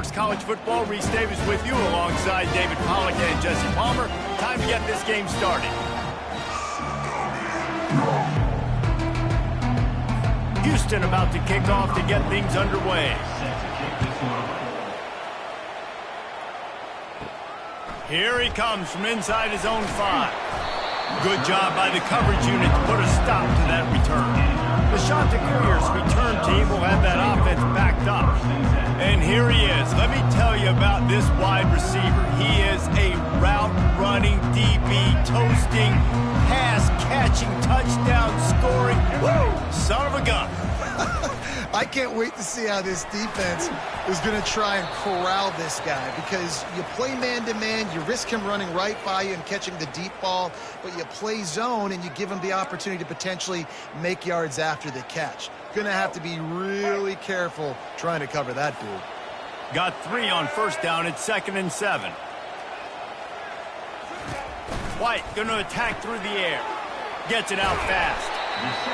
Sports College Football. Reese Davis with you alongside David Pollack and Jesse Palmer. Time to get this game started. Houston about to kick off to get things underway. Here he comes from inside his own 5. Good job by the coverage unit to put a stop to that return. The Chanticleer's return team will have that offense backed up. And here he is. Let me tell you about this wide receiver. He is a route-running DB, toasting, pass-catching, touchdown-scoring, son of a gun. I can't wait to see how this defense is going to try and corral this guy, because you play man-to-man, you risk him running right by you and catching the deep ball, but you play zone and you give him the opportunity to potentially make yards after the catch. Going to have to be really careful trying to cover that dude. Got 3 on first down. It's 2nd and 7. White going to attack through the air. Gets it out fast.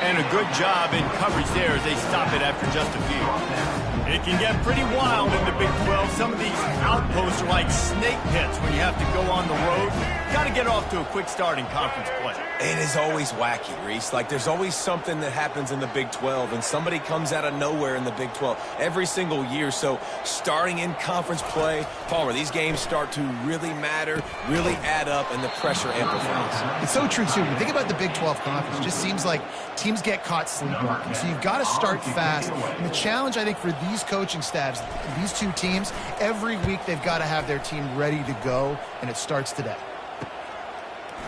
And a good job in coverage there as they stop it after just a few. It can get pretty wild in the Big 12. Some of these outposts are like snake pits when you have to go on the road. Got to get off to a quick start in conference play. It is always wacky, Reese. Like, there's always something that happens in the Big 12, and somebody comes out of nowhere in the Big 12 every single year. So starting in conference play, Palmer, these games start to really matter, really add up, and the pressure amplifies. It's so true, too. When you think about the Big 12 conference, it just seems like teams get caught sleepwalking. So you've got to start fast. And the challenge, I think, for these coaching staffs, these two teams, every week they've got to have their team ready to go, and it starts today.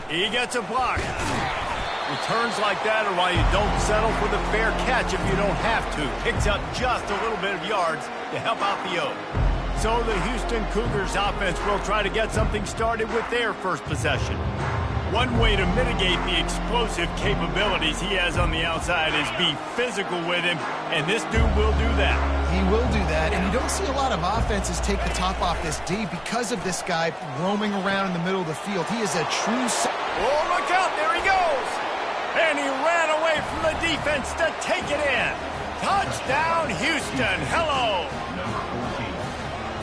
He gets a block. Returns like that are why you don't settle for the fair catch if you don't have to. Picks up just a little bit of yards to help out the O. So the Houston Cougars offense will try to get something started with their first possession. One way to mitigate the explosive capabilities he has on the outside is be physical with him, and this dude will do that. He will do that, and you don't see a lot of offenses take the top off this D because of this guy roaming around in the middle of the field. He is a true... Oh, look out, there he goes! And he ran away from the defense to take it in. Touchdown, Houston, hello!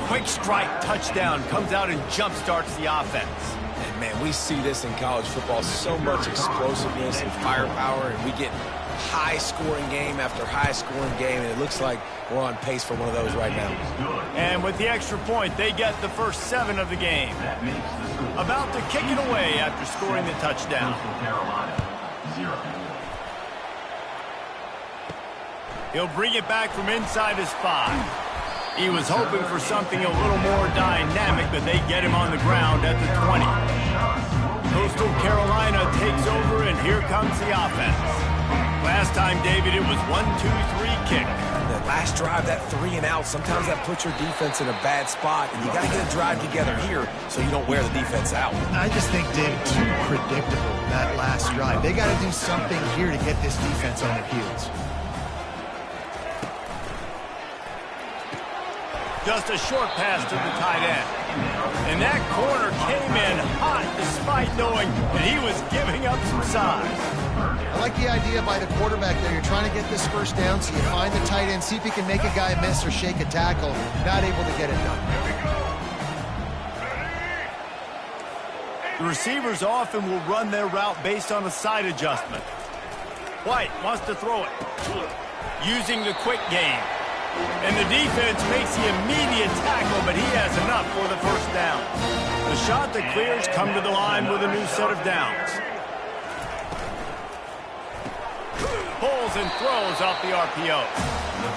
Quick strike touchdown comes out and jump-starts the offense. And, man, we see this in college football, so much explosiveness and firepower, and we get high-scoring game after high-scoring game, and it looks like we're on pace for one of those right now. And with the extra point, they get the first 7 of the game. About to kick it away after scoring the touchdown. He'll bring it back from inside his 5. He was hoping for something a little more dynamic, but they get him on the ground at the 20. Coastal Carolina takes over, and here comes the offense. Last time, David, it was 1-2-3 kick. The last drive, that 3 and out, sometimes that puts your defense in a bad spot, and you got to get a drive together here so you don't wear the defense out. I just think, David, too predictable, that last drive. They got to do something here to get this defense on their heels. Just a short pass to the tight end. And that corner came in hot despite knowing that he was giving up some size. I like the idea by the quarterback there. You're trying to get this first down, so you find the tight end, see if he can make a guy miss or shake a tackle. Not able to get it done. The receivers often will run their route based on a side adjustment. White wants to throw it. Using the quick game. And the defense makes the immediate tackle, but he has enough for the first down. The Chanticleers come to the line with a new set of downs. Pulls and throws off the RPO.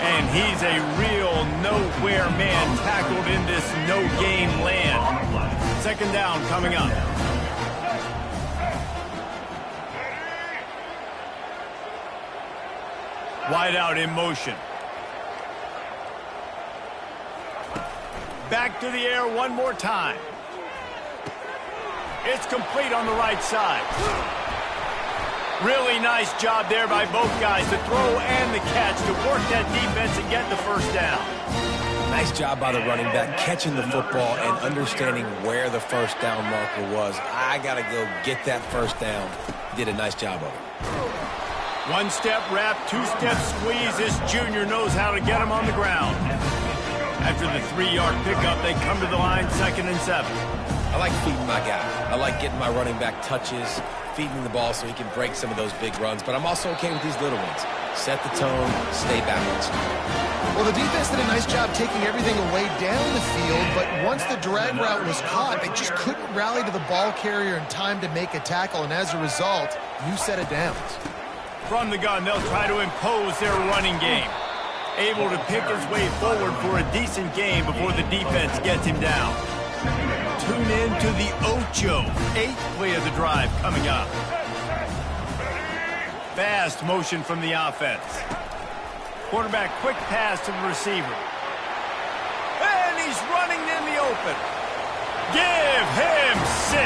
And he's a real nowhere man tackled in this no-game land. 2nd down coming up. Wide out in motion. Back to the air one more time. It's complete on the right side. Really nice job there by both guys to throw and the catch to work that defense and get the first down. Nice job by the running back, catching the football and understanding where the first down marker was. I got to go get that first down. He did a nice job of it. One-step wrap, two-step squeeze. This junior knows how to get him on the ground. After the 3-yard pickup, they come to the line 2nd and 7. I like feeding my guy. I like getting my running back touches, feeding the ball so he can break some of those big runs. But I'm also okay with these little ones. Set the tone, stay balanced. Well, the defense did a nice job taking everything away down the field, but once the drag route was caught, they just couldn't rally to the ball carrier in time to make a tackle, and as a result, new set of downs. From the gun, they'll try to impose their running game. Able to pick his way forward for a decent game before the defense gets him down. Tune in to the Ocho. 8th play of the drive coming up. Fast motion from the offense. Quarterback quick pass to the receiver. And he's running in the open. Give him 6.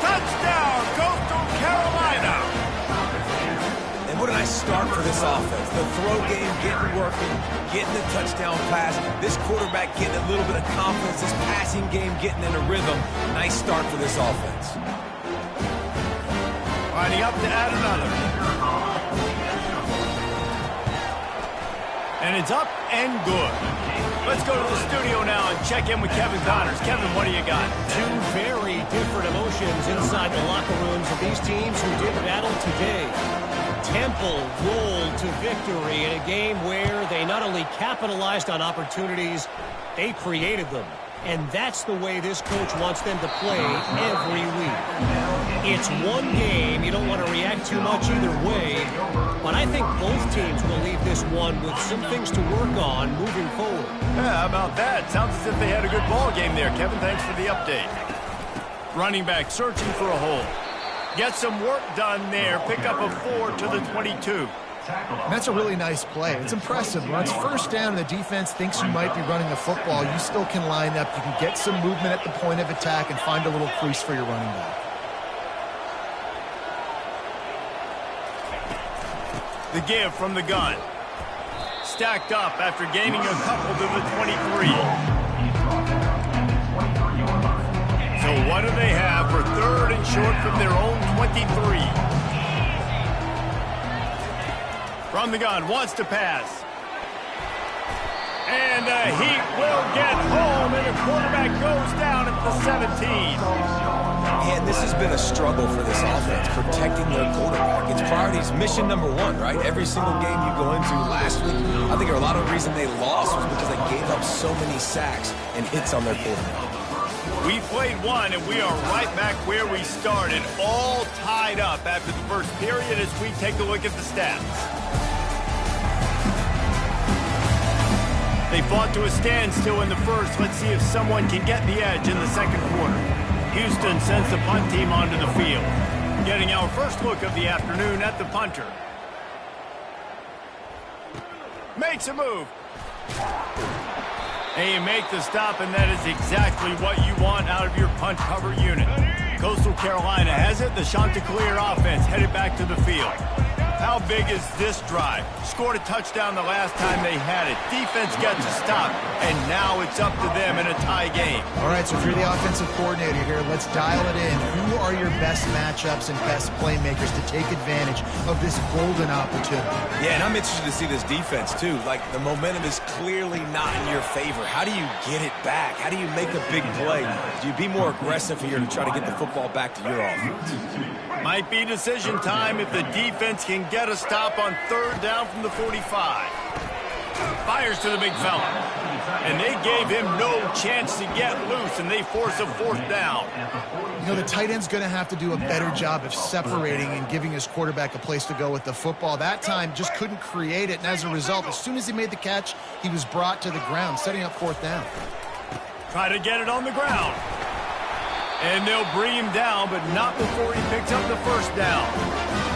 Touchdown, Coastal Carolina. And what a nice start for this offense. The throw game getting working, getting the touchdown pass. This quarterback getting a little bit of confidence. This passing game getting in a rhythm. Nice start for this offense. Lining up to add another. And it's up and good. Let's go to the studio now and check in with Kevin Connors. Kevin, what do you got? Two very different emotions inside the locker rooms of these teams who did battle today. Temple rolled to victory in a game where they not only capitalized on opportunities, they created them. And that's the way this coach wants them to play every week. It's one game. You don't want to react too much either way. But I think both teams will leave this one with some things to work on moving forward. Yeah, how about that? Sounds as if they had a good ball game there. Kevin, thanks for the update. Running back searching for a hole. Get some work done there. Pick up a 4 to the 22. And that's a really nice play. It's impressive. When it's first down and the defense thinks you might be running the football, you still can line up. You can get some movement at the point of attack and find a little crease for your running back. The give from the gun. Stacked up after gaining a couple to the 23. So what do they have for 3rd and short from their own 23? From the gun, wants to pass. And he will get home, and the quarterback goes down at the 17. And this has been a struggle for this offense, protecting their quarterback. It's priorities, mission number 1, right? Every single game you go into last week, I think a lot of the reason they lost was because they gave up so many sacks and hits on their quarterback. We played one, and we are right back where we started, all tied up after the first period as we take a look at the stats. They fought to a standstill in the first. Let's see if someone can get the edge in the second quarter. Houston sends the punt team onto the field. Getting our first look of the afternoon at the punter. Makes a move. And you make the stop, and that is exactly what you want out of your punt cover unit. Coastal Carolina has it. The Chanticleer offense headed back to the field. How big is this drive? Scored a touchdown the last time they had it. Defense gets a stop, and now it's up to them in a tie game. All right, so if you're the offensive coordinator here, let's dial it in. Who are your best matchups and best playmakers to take advantage of this golden opportunity? Yeah, and I'm interested to see this defense, too. Like, the momentum is clearly not in your favor. How do you get it back? How do you make a big play? Do you be more aggressive here to try to get the football back to your offense? Might be decision time if the defense can get a stop on 3rd down from the 45. Fires to the big fella. And they gave him no chance to get loose, and they force a 4th down. You know, the tight end's going to have to do a better job of separating and giving his quarterback a place to go with the football. That time just couldn't create it, and as a result, as soon as he made the catch, he was brought to the ground, setting up 4th down. Try to get it on the ground. And they'll bring him down, but not before he picks up the 1st down.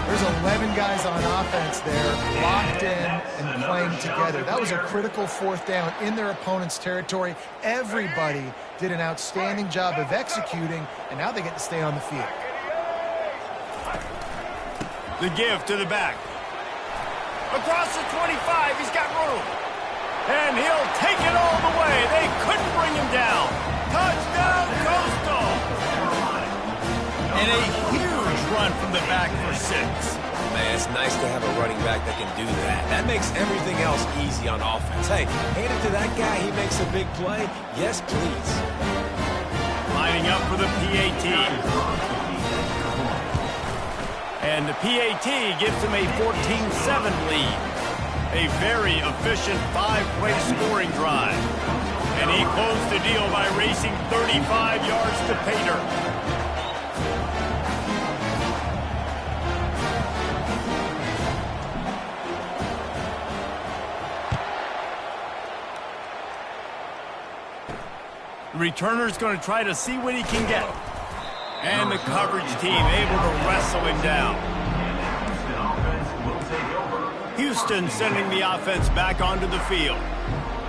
There's 11 guys on offense there, locked in and playing together. That was a critical 4th down in their opponent's territory. Everybody did an outstanding job of executing, and now they get to stay on the field. The give to the back. Across the 25, he's got room. And he'll take it all the way. They couldn't bring him down. Touchdown, Coastal. And a huge run from the back for 6. man, it's nice to have a running back that can do that. That makes everything else easy on offense. Hey, hand it to that guy. He makes a big play. Yes, please. Lining up for the PAT. And the PAT gives him a 14-7 lead. A very efficient 5-play scoring drive. And he closed the deal by racing 35 yards to pay dirt. The returner's going to try to see what he can get. And the coverage team able to wrestle him down. Houston sending the offense back onto the field.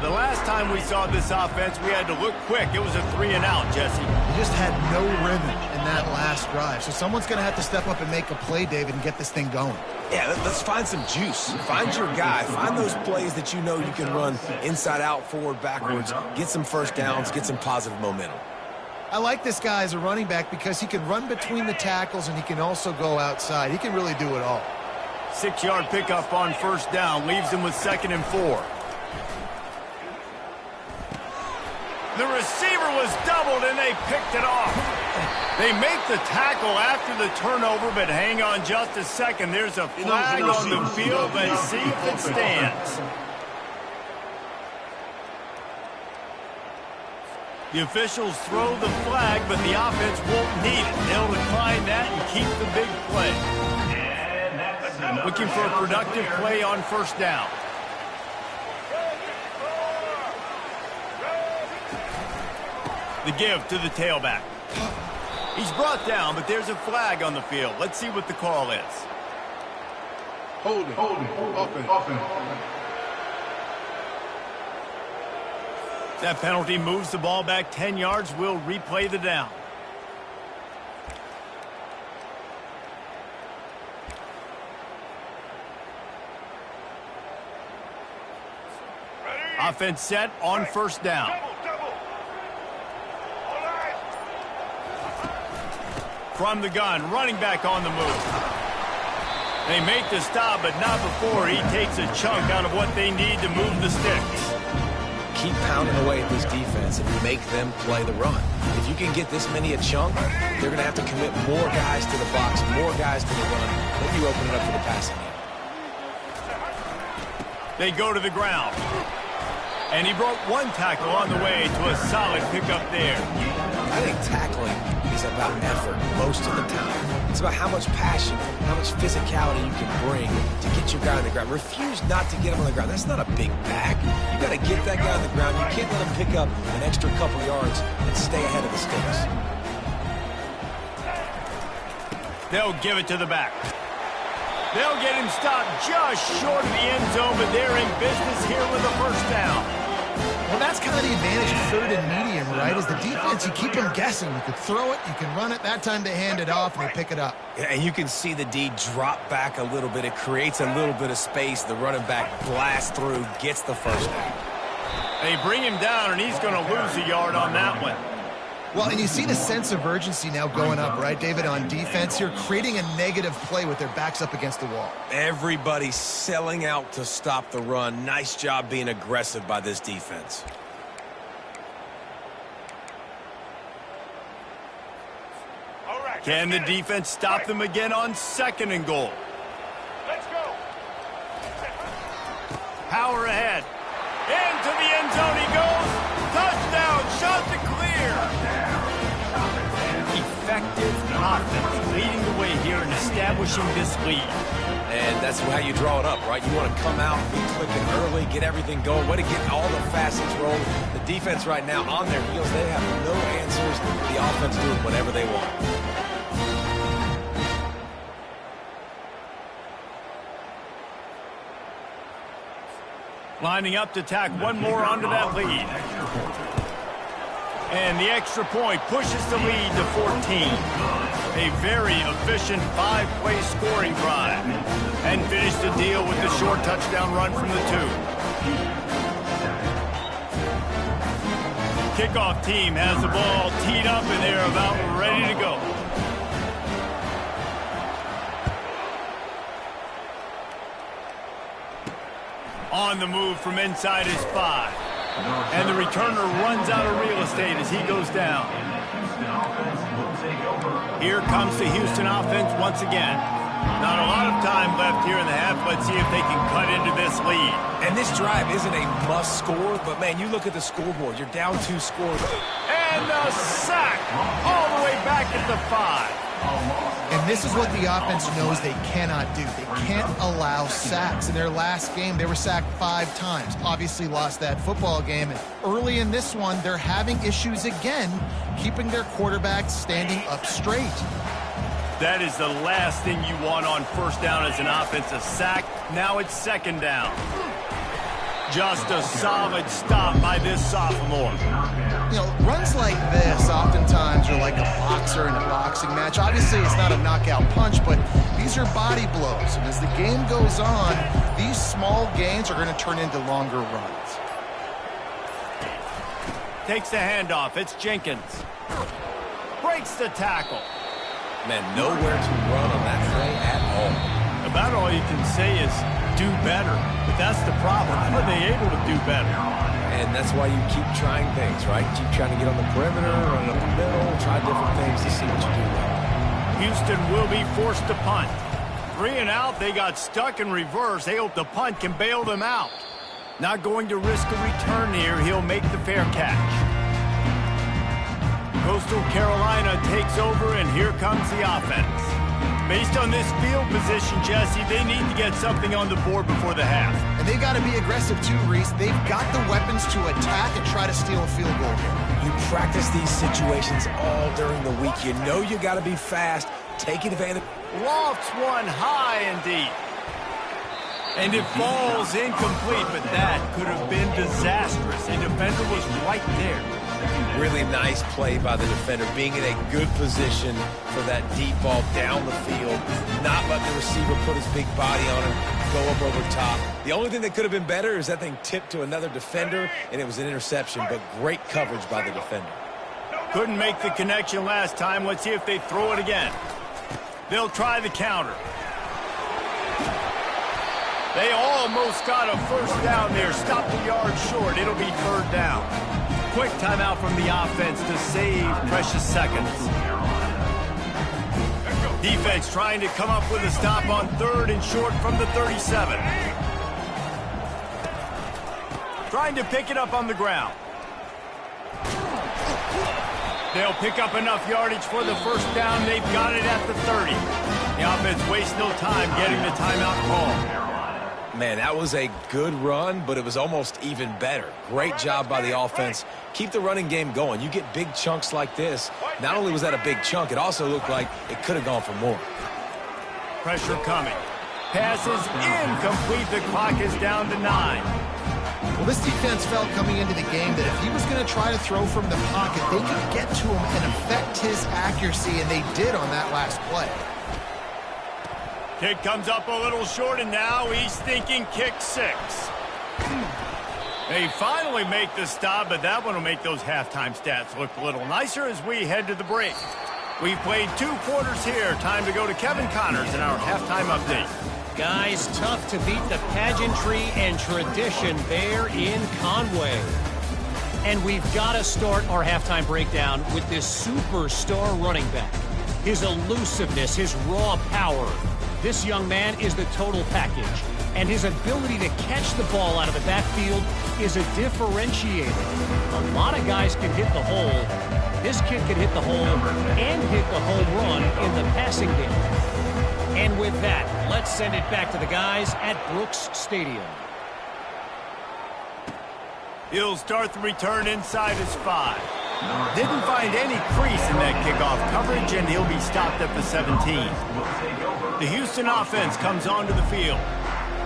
The last time we saw this offense, we had to look quick. It was a 3-and-out, Jesse. He just had no rhythm in that last drive. So someone's going to have to step up and make a play, David, and get this thing going. Yeah, let's find some juice. Find your guy. Find those plays that you know you can run inside out, forward, backwards. Get some first downs. Get some positive momentum. I like this guy as a running back because he can run between the tackles and he can also go outside. He can really do it all. 6-yard pickup on first down. Leaves him with 2nd and 4. The receiver was doubled, and they picked it off. They make the tackle after the turnover, but hang on just a second. There's a flag on the field. Let's see if it stands. The officials throw the flag, but the offense won't need it. They'll decline that and keep the big play. Looking for a productive play on first down. The give to the tailback. He's brought down, but there's a flag on the field. Let's see what the call is. Holding, offense. That penalty moves the ball back 10 yards. We'll replay the down. Offense set on first down. From the gun, running back on the move. They make the stop, but not before he takes a chunk out of what they need to move the sticks. Keep pounding away at this defense and make them play the run. If you can get this many a chunk, they're going to have to commit more guys to the box, more guys to the run. Then you open it up for the passing game. They go to the ground. And he broke one tackle on the way to a solid pickup there. I think tackling is about effort most of the time. It's about how much passion, how much physicality you can bring to get your guy on the ground. Refuse not to get him on the ground. That's not a big back. You got to get that guy on the ground. You can't let him pick up an extra couple yards and stay ahead of the sticks. They'll give it to the back. They'll get him stopped just short of the end zone, but they're in business here with a first down. Well, that's kind of the advantage of 3rd and medium, right? Is the defense, you keep them guessing. You could throw it, you can run it. That time they hand it off and they pick it up. Yeah, and you can see the D drop back a little bit. It creates a little bit of space. The running back blasts through, gets the first down. They bring him down, and he's going to lose a yard on that one. Well, and you see the sense of urgency now going up, right, David, on defense here, creating a negative play with their backs up against the wall. Everybody's selling out to stop the run. Nice job being aggressive by this defense. Can the defense stop them again on 2nd and goal? Let's go. Power ahead. Into the end zone he goes. Touchdown, shot to clear. Effective offense leading the way here and establishing this lead. And that's how you draw it up, right? You want to come out, be clicking early, get everything going. Way to get all the facets rolling. The defense right now on their heels, they have no answers. The offense doing whatever they want. Lining up to tack one more onto that lead. And the extra point pushes the lead to 14. A very efficient 5-play scoring drive. And finish the deal with the short touchdown run from the 2. Kickoff team has the ball teed up and they're about ready to go. On the move from inside his 5. And the returner runs out of real estate as he goes down. Here comes the Houston offense once again. Not a lot of time left here in the half. Let's see if they can cut into this lead. And this drive isn't a must score, but man, you look at the scoreboard. You're down 2 scores. And a sack all the way back at the 5. And this is what the offense knows they cannot do. They can't allow sacks. In their last game, they were sacked 5 times. Obviously lost that football game. And early in this one, they're having issues again, keeping their quarterback standing up straight. That is the last thing you want on first down as an offensive sack. Now it's second down. Just a solid stop by this sophomore. You know, runs like this oftentimes are like a boxer in a boxing match. Obviously, it's not a knockout punch, but these are body blows. And as the game goes on, these small gains are going to turn into longer runs. Takes the handoff. It's Jenkins. Breaks the tackle. Man, nowhere to run on that play at all. About all you can say is do better. But that's the problem. How are they able to do better? And that's why you keep trying things, right? Keep trying to get on the perimeter, run up the middle, try different things to see what you do well. Houston will be forced to punt. 3 and out, they got stuck in reverse. They hope the punt can bail them out. Not going to risk a return here. He'll make the fair catch. Coastal Carolina takes over, and here comes the offense. Based on this field position, Jesse, they need to get something on the board before the half. And they got to be aggressive too, Reese. They've got the weapons to attack and try to steal a field goal here. You practice these situations all during the week. You know you got to be fast, take advantage. Lofts one high and deep. And it falls incomplete, but that could have been disastrous. A defender was right there. Really nice play by the defender, being in a good position for that deep ball down the field, not letting the receiver put his big body on him, go up over top. The only thing that could have been better is that thing tipped to another defender, and it was an interception, but great coverage by the defender. Couldn't make the connection last time. Let's see if they throw it again. They'll try the counter. They almost got a first down there. Stopped the yard short. It'll be third down. Quick timeout from the offense to save precious seconds. Defense trying to come up with a stop on 3rd and short from the 37. Trying to pick it up on the ground. They'll pick up enough yardage for the first down. They've got it at the 30. The offense wastes no time getting the timeout call. Man, that was a good run, but it was almost even better. Great job by the offense. Keep the running game going. You get big chunks like this. Not only was that a big chunk, it also looked like it could have gone for more. Pressure coming. Passes incomplete. The clock is down to 9. Well, this defense felt coming into the game that if he was going to try to throw from the pocket, they could get to him and affect his accuracy, and they did on that last play. Kick comes up a little short, and now he's thinking kick 6. They finally make the stop, but that one will make those halftime stats look a little nicer as we head to the break. We've played 2 quarters here. Time to go to Kevin Connors in our halftime update. Guys, tough to beat the pageantry and tradition there in Conway. And we've got to start our halftime breakdown with this superstar running back. His elusiveness, his raw power. This young man is the total package, and his ability to catch the ball out of the backfield is a differentiator. A lot of guys can hit the hole. This kid can hit the hole and hit the home run in the passing game. And with that, let's send it back to the guys at Brooks Stadium. He'll start the return inside his 5. Didn't find any crease in that kickoff coverage, and he'll be stopped at the 17. The Houston offense comes onto the field.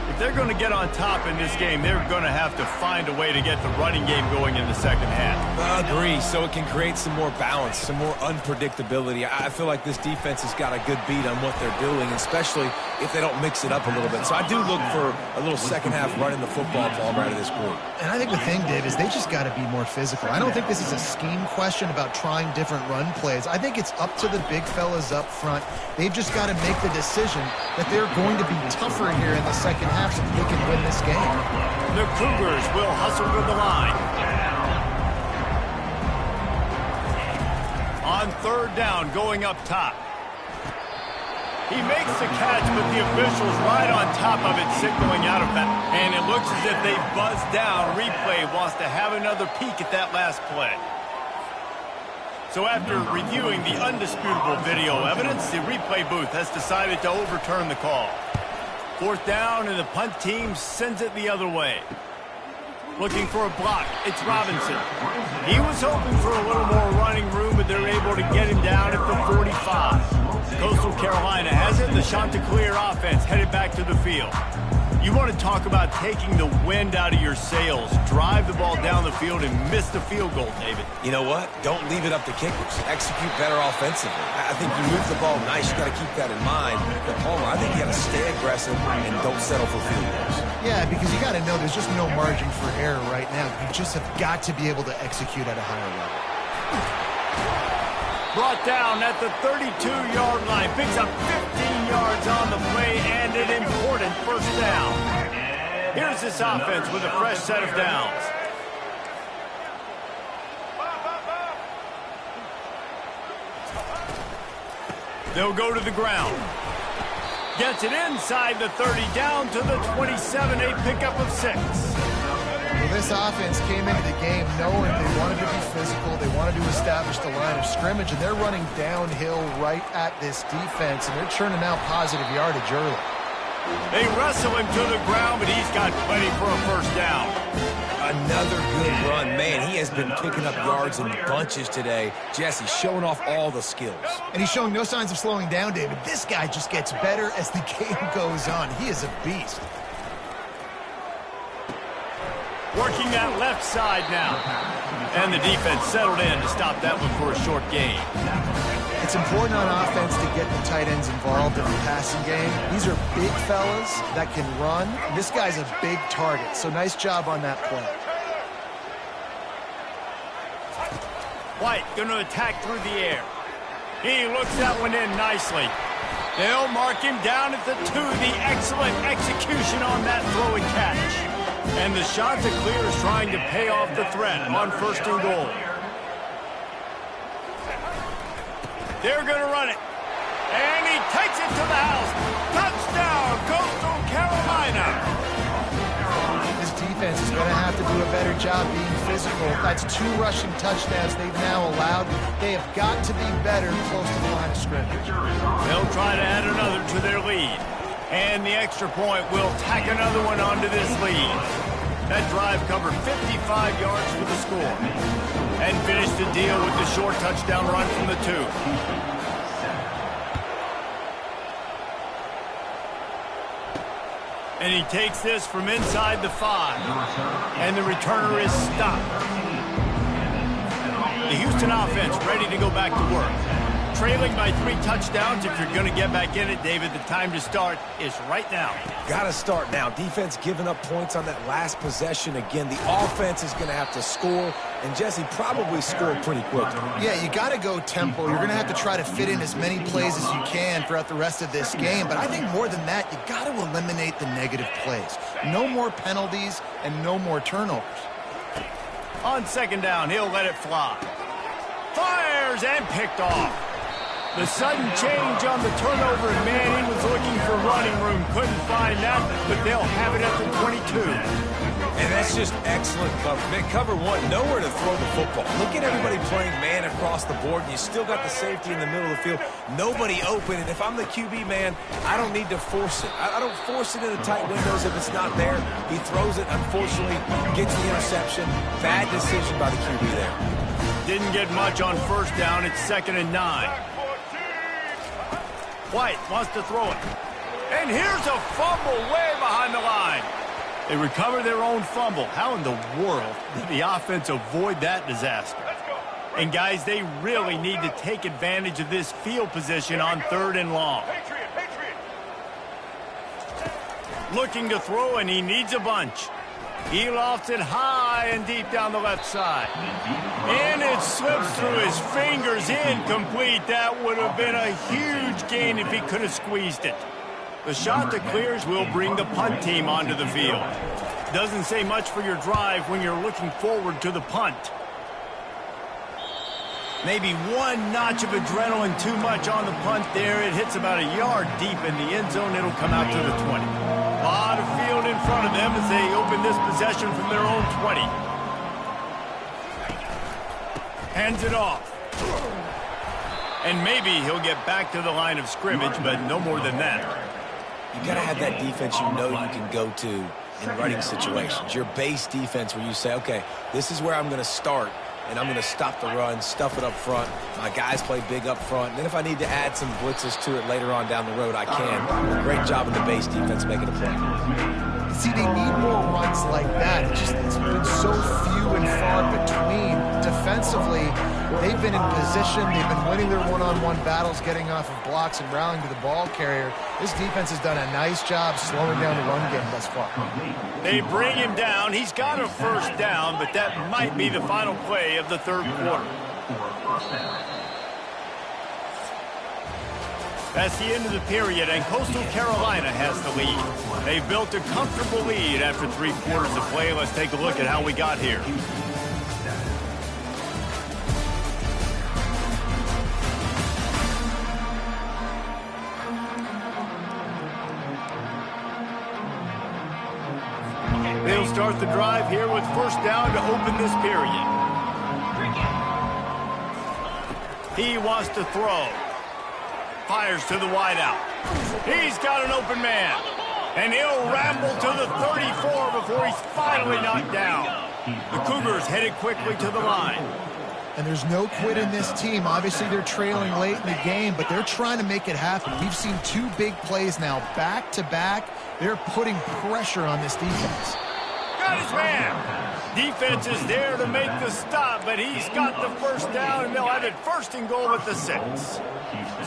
If they're going to get on top in this game, they're going to have to find a way to get the running game going in the second half. Agree, so it can create some more balance, some more unpredictability. I feel like this defense has got a good beat on what they're doing, especially if they don't mix it up a little bit. So I do look for a little second half running the football ball right of this group. And I think the thing, Dave, is they just got to be more physical. I don't think this is a scheme question about trying different run plays. I think it's up to the big fellas up front. They've just got to make the decision that they're going to be tougher here in the second half. half if they can win this game. The Cougars will hustle to the line. On third down, going up top. He makes the catch, but the official's right on top of it, signaling out of bounds. And it looks as if they buzzed down. Replay wants to have another peek at that last play. So after reviewing the undisputable video evidence, the replay booth has decided to overturn the call. Fourth down, and the punt team sends it the other way. Looking for a block. It's Robinson. He was hoping for a little more running room, but they're able to get him down at the 45. Coastal Carolina has it. The Chanticleer offense headed back to the field. You want to talk about taking the wind out of your sails. Drive the ball down the field and miss the field goal, David. You know what? Don't leave it up to kickers. Execute better offensively. I think you move the ball nice. You got to keep that in mind. But Palmer, I think you got to stay aggressive and don't settle for field goals. Yeah, because you got to know there's just no margin for error right now. You just have got to be able to execute at a higher level. Brought down at the 32-yard line. Picks up 15 yards on the play and an important first down. Here's this offense with a fresh set of downs. They'll go to the ground. Gets it inside the 30, down to the 27, a pickup of 6. Well, this offense came into the game knowing they wanted to be physical, they wanted to establish the line of scrimmage, and they're running downhill right at this defense, and they're churning out positive yardage early. They wrestle him to the ground, but he's got plenty for a first down. Another good run. Man, he has been picking up yards in bunches today. Jesse showing off all the skills. And he's showing no signs of slowing down, David. This guy just gets better as the game goes on. He is a beast. Working that left side now. And the defense settled in to stop that one for a short gain. It's important on offense to get the tight ends involved in the passing game. These are big fellas that can run. This guy's a big target, so nice job on that play. White going to attack through the air. He looks that one in nicely. They'll mark him down at the 2. The excellent execution on that throw and catch. And the Chanticleer is trying to pay off the threat on first and goal. They're going to run it. And he takes it to the house. Touchdown, Coastal Carolina. This defense is going to have to do a better job being physical. That's 2 rushing touchdowns they've now allowed. They have got to be better close to the line of scrimmage. They'll try to add another to their lead. And the extra point will tack another one onto this lead. That drive covered 55 yards for the score. And finished the deal with the short touchdown run from the 2. And he takes this from inside the 5. And the returner is stopped. The Houston offense ready to go back to work. Trailing by 3 touchdowns. If you're going to get back in it, David, the time to start is right now. Got to start now. Defense giving up points on that last possession. Again, the offense is going to have to score, and Jesse probably scored pretty quickly. Yeah, you got to go tempo. You're going to have to try to fit in as many plays as you can throughout the rest of this game. But I think more than that, you got to eliminate the negative plays. No more penalties and no more turnovers. On second down, he'll let it fly. Fires and picked off. The sudden change on the turnover, and man, he was looking for running room. Couldn't find that, but they'll have it at the 22. And that's just excellent cover. Man, cover 1, nowhere to throw the football. Look at everybody playing man across the board, and you still got the safety in the middle of the field. Nobody open, and if I'm the QB, man, I don't need to force it. I don't force it in the tight windows if it's not there. He throws it, unfortunately, gets the interception. Bad decision by the QB there. Didn't get much on first down. It's 2nd and 9. White wants to throw it. And here's a fumble way behind the line. They recover their own fumble. How in the world did the offense avoid that disaster? And guys, they really need to take advantage of this field position on 3rd and long. Looking to throw, and he needs a bunch. He lofts it high and deep down the left side. And it slips through his fingers, incomplete. That would have been a huge gain if he could have squeezed it. The shot that clears will bring the punt team onto the field. Doesn't say much for your drive when you're looking forward to the punt. Maybe one notch of adrenaline too much on the punt there. It hits about a yard deep in the end zone. It'll come out to the 20. A lot of field in front of them as they open this possession from their own 20. Hands it off. And maybe he'll get back to the line of scrimmage, but no more than that. You got to have that defense you know you can go to in running situations. Your base defense where you say, okay, this is where I'm going to start, and I'm going to stop the run, stuff it up front. My guys play big up front. And then if I need to add some blitzes to it later on down the road, I can. Great job in the base defense making a play. See, they need more runs like that. It's been so few and far between. Defensively, they've been in position. They've been winning their one-on-one battles, getting off of blocks and rallying to the ball carrier. This defense has done a nice job slowing down the run game thus far. They bring him down. He's got a first down, but that might be the final play of the third quarter. That's the end of the period, and Coastal Carolina has the lead. They've built a comfortable lead after 3 quarters of play. Let's take a look at how we got here. They'll start the drive here with first down to open this period. He wants to throw. Fires to the wideout. He's got an open man. And he'll ramble to the 34 before he's finally knocked down. The Cougars headed quickly to the line. And there's no quit in this team. Obviously, they're trailing late in the game, but they're trying to make it happen. We've seen 2 big plays now, back-to-back. They're putting pressure on this defense. Got his man. Defense is there to make the stop, but he's got the first down, and they'll have it first and goal at the 6.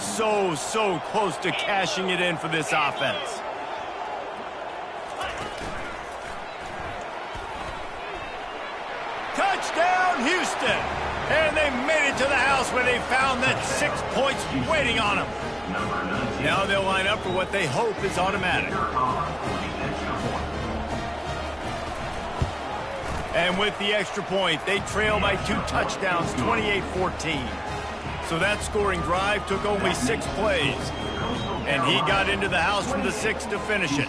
So close to cashing it in for this offense. Touchdown, Houston! And they made it to the house where they found that 6 points waiting on them. Now they'll line up for what they hope is automatic. And with the extra point, they trail by 2 touchdowns, 28-14. So that scoring drive took only 6 plays. And he got into the house from the 6 to finish it.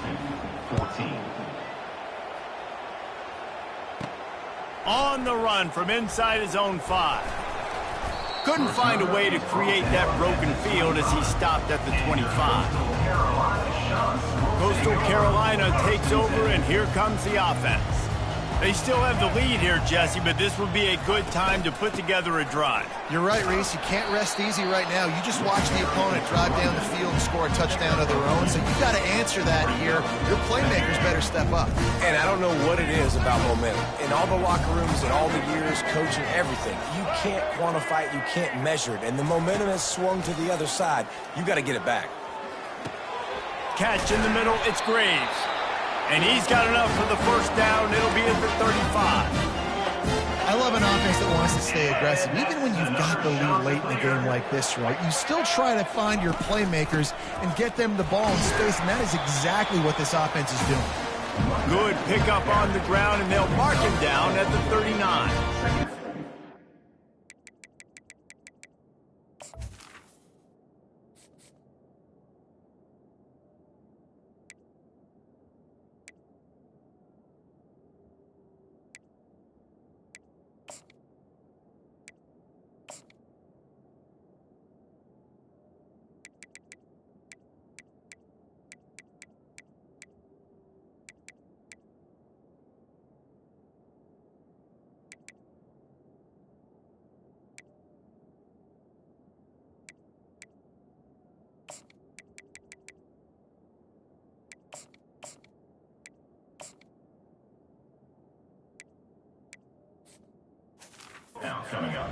On the run from inside his own 5. Couldn't find a way to create that broken field as he stopped at the 25. Coastal Carolina takes over, and here comes the offense. They still have the lead here, Jesse, but this would be a good time to put together a drive. You're right, Reese. You can't rest easy right now. You just watch the opponent drive down the field and score a touchdown of their own, so you've got to answer that here. Your playmakers better step up. And I don't know what it is about momentum. In all the locker rooms and all the years, coaching, everything, you can't quantify it, you can't measure it. And the momentum has swung to the other side. You got to get it back. Catch in the middle, it's Graves. And he's got enough for the first down. It'll be at the 35. I love an offense that wants to stay aggressive. Even when you've got the lead late in a game like this, right, you still try to find your playmakers and get them the ball in space, and that is exactly what this offense is doing. Good pickup on the ground, and they'll mark him down at the 39.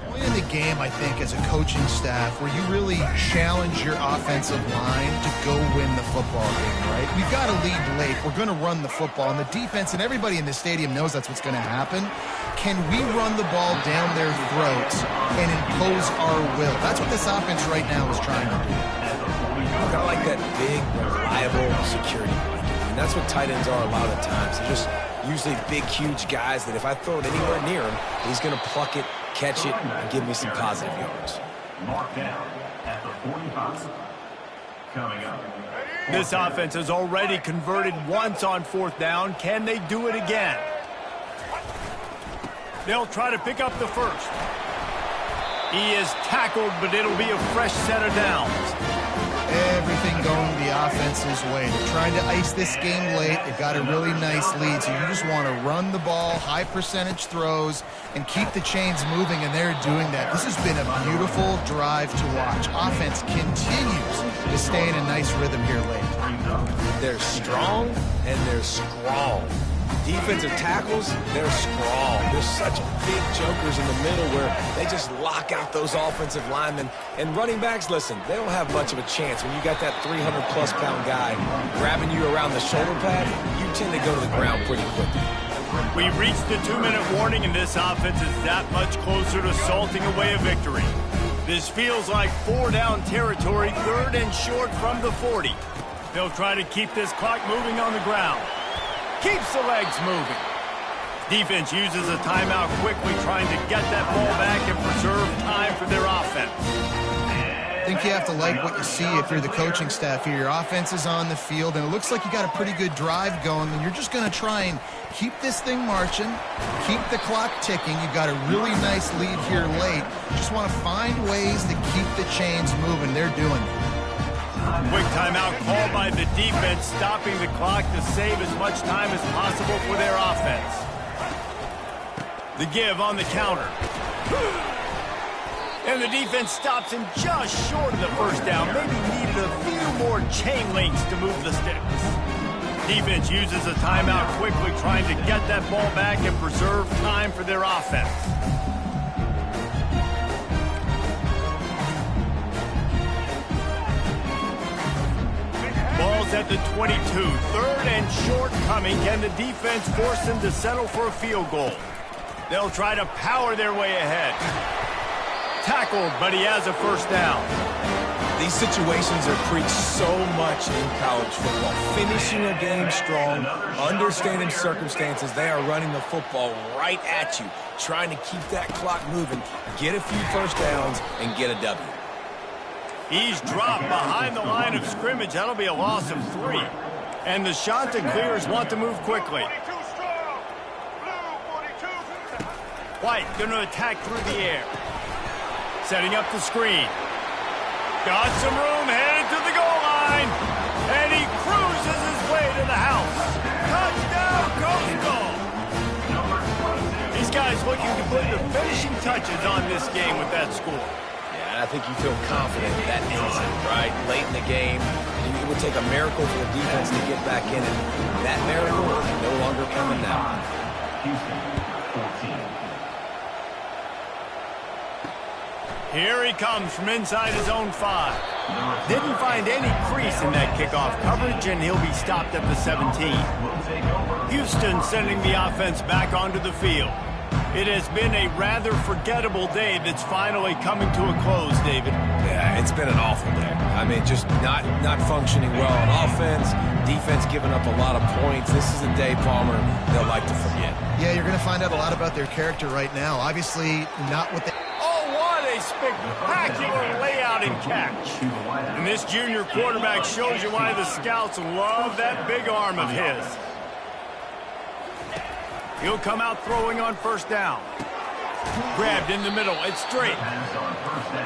Point in the game, I think, as a coaching staff, where you really challenge your offensive line to go win the football game, right? We've got to lead late. We're going to run the football. And the defense and everybody in the stadium knows that's what's going to happen. Can we run the ball down their throats and impose our will? That's what this offense right now is trying to do. Kind of like that big, reliable security blanket. And that's what tight ends are a lot of the times. They're just usually big, huge guys that if I throw it anywhere near him, he's going to pluck it, catch it, and give me some positive yards. Marked down at the 45. Coming up. This offense has already converted once on 4th down. Can they do it again? They'll try to pick up the first. He is tackled, but it'll be a fresh set of downs. Everything going the offense's way. They're trying to ice this game late. They've got a really nice lead, so you just want to run the ball, high percentage throws, and keep the chains moving, and they're doing that. This has been a beautiful drive to watch. Offense continues to stay in a nice rhythm here late. They're strong, and they're strong. Defensive tackles, they're strong. There's such big jokers in the middle where they just lock out those offensive linemen. And running backs, listen, they don't have much of a chance. When you got that 300-plus pound guy grabbing you around the shoulder pad, you tend to go to the ground pretty quickly. We reached the 2-minute warning, and this offense is that much closer to salting away a victory. This feels like 4-down territory, 3rd and short from the 40. They'll try to keep this clock moving on the ground. Keeps the legs moving. Defense uses a timeout quickly, trying to get that ball back and preserve time for their offense. I think you have to like what you see if you're the coaching staff here. Your offense is on the field, and it looks like you got a pretty good drive going, and you're just going to try and keep this thing marching, keep the clock ticking. You've got a really nice lead here late. Just want to find ways to keep the chains moving. They're doing it. Quick timeout called by the defense, stopping the clock to save as much time as possible for their offense. The give on the counter. And the defense stops him just short of the first down. Maybe needed a few more chain links to move the sticks. Defense uses a timeout quickly, trying to get that ball back and preserve time for their offense. Ball's at the 22. 3rd and short coming. Can the defense force them to settle for a field goal? They'll try to power their way ahead. Tackled, but he has a first down. These situations are preached so much in college football. Finishing a game strong, understanding circumstances. They are running the football right at you, trying to keep that clock moving, get a few first downs, and get a W. He's dropped behind the line of scrimmage. That'll be a loss of 3. And the Chanticleers want to move quickly. White going to attack through the air. Setting up the screen. Got some room, headed to the goal line. And he cruises his way to the house. Touchdown, Coastal. These guys looking to put the finishing touches on this game with that score. I think you feel confident that ends it, right? Late in the game, it would take a miracle for the defense to get back in it. That miracle is no longer coming now. Houston, 14. Here he comes from inside his own 5. Didn't find any crease in that kickoff coverage, and he'll be stopped at the 17. Houston sending the offense back onto the field. It has been a rather forgettable day that's finally coming to a close, David. Yeah, it's been an awful day. I mean, just not functioning well on offense, defense giving up a lot of points. This is a day, Palmer, they'll like to forget. Yeah, you're going to find out a lot about their character right now. Obviously, not what they... Oh, what a spectacular layout and catch. And this junior quarterback shows you why the scouts love that big arm of his. He'll come out throwing on first down. Grabbed in the middle. It's straight.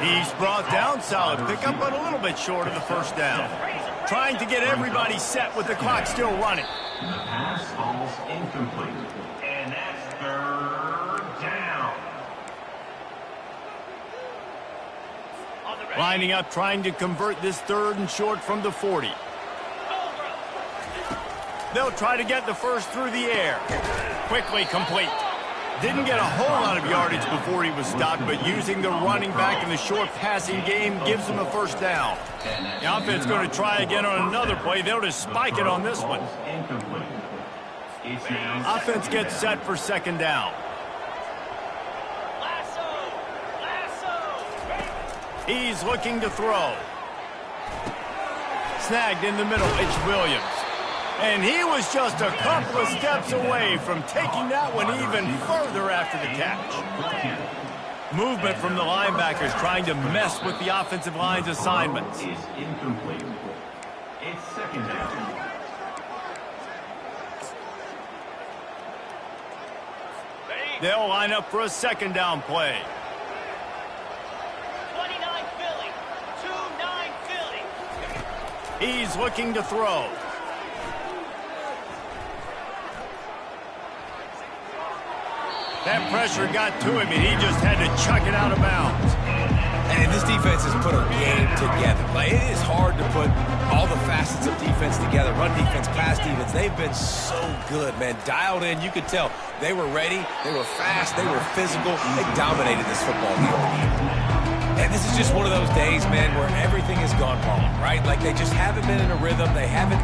He's brought down. Solid pickup, but a little bit short of the first down. Trying to get everybody set with the clock still running. The pass falls incomplete. And that's 3rd down. Lining up, trying to convert this 3rd and short from the 40. They'll try to get the first through the air. Quickly complete. Didn't get a whole lot of yardage before he was stopped, but using the running back in the short passing game gives him a first down. The offense going to try again on another play. They'll just spike it on this one. Offense gets set for 2nd down. He's looking to throw. snagged in the middle. It's Williams. And he was just a couple of steps away from taking that one even further after the catch. Movement from the linebackers trying to mess with the offensive line's assignments. Is incomplete. It's second down. They'll line up for a second down play. 29 Philly. 2-9 Philly. He's looking to throw. That pressure got to him, and he just had to chuck it out of bounds. And this defense has put a game together. Like, it is hard to put all the facets of defense together. Run defense, pass defense. They've been so good, man. Dialed in. You could tell they were ready. They were fast. They were physical. They dominated this football game. And this is just one of those days, man, where everything has gone wrong, right? Like, they just haven't been in a rhythm. They haven't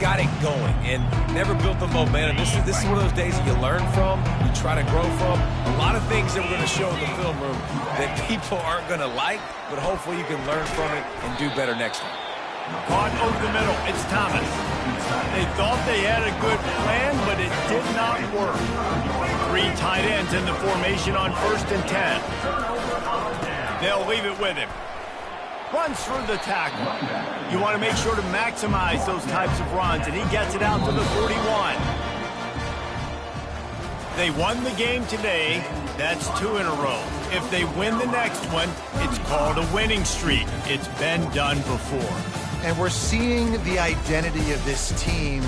got it going and never built the momentum. This is one of those days that you learn from, you try to grow from. A lot of things that we're going to show in the film room that people aren't going to like, but hopefully you can learn from it and do better next time. Caught over the middle. It's Thomas. They thought they had a good plan, but it did not work. 3 tight ends in the formation on 1st and 10. They'll leave it with him. Runs through the tackle. You want to make sure to maximize those types of runs, and he gets it out to the 41. They won the game today. That's 2 in a row. If they win the next one, it's called a winning streak. It's been done before. And we're seeing the identity of this team